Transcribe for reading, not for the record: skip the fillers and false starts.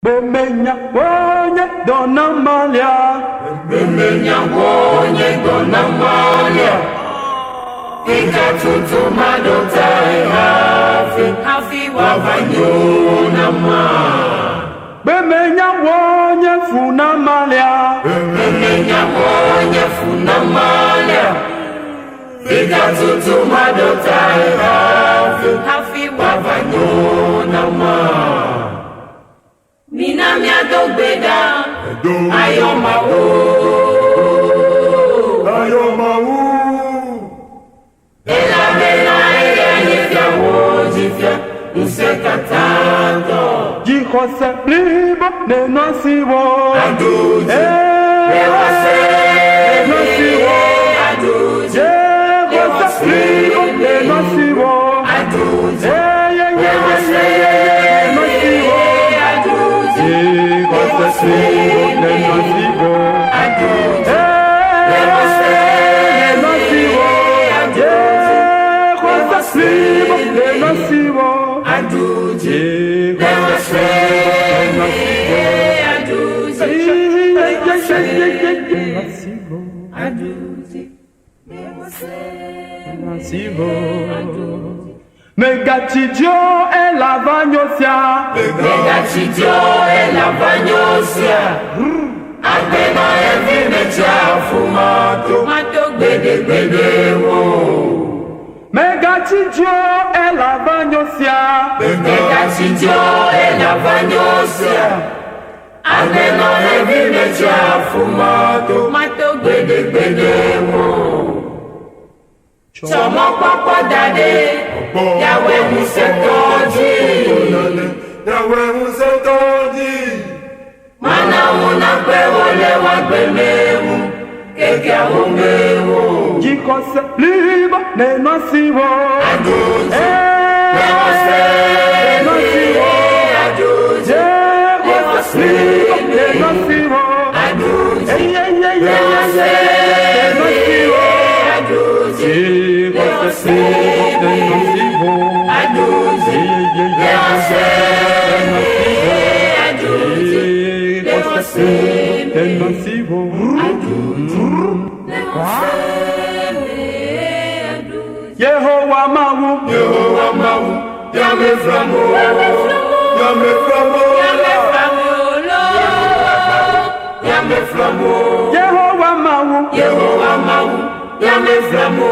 Bemenya wonye dona malia. Bemenya wonye dona malia. Ika tutu madota hafi wavanyo na ma. Bemenya wonye funa malia. Bemenya wonye funa malia. Ika tutu madota hafi wavanyo na ma. Mina miado beda ayo mawu ela bela ela yefia wojifia usekatando jikose libo nenosiwo aduji ewase nenosiwo aduji jikose libo nenosiwo aduji ewase nenosiwo Megachidio e lavagnosia. Megachidio e lavagnosia. Agbena evi mecha fumato. Mato gbede wo. Megachidio e lavagnosia. Megachidio e lavagnosia. Agbena evi mecha fumato. Mato gbede wo. Chomo papa dade. Yahweh Musetodi. Mana una wole wa bemewu. Keke ahumewu. Jikose liba nenosiwo. Aduji. Newase. Nenosiwo. Aduji. Jekose liba nenosiwo. Aduji. Newase. Nenosiwo. Aduji. Jekose liba nenosiwo. Aduji. Newase. Yehovah Mawu, Yame Framo, Yame Framo, Yehovah Mawu, Yame Framo.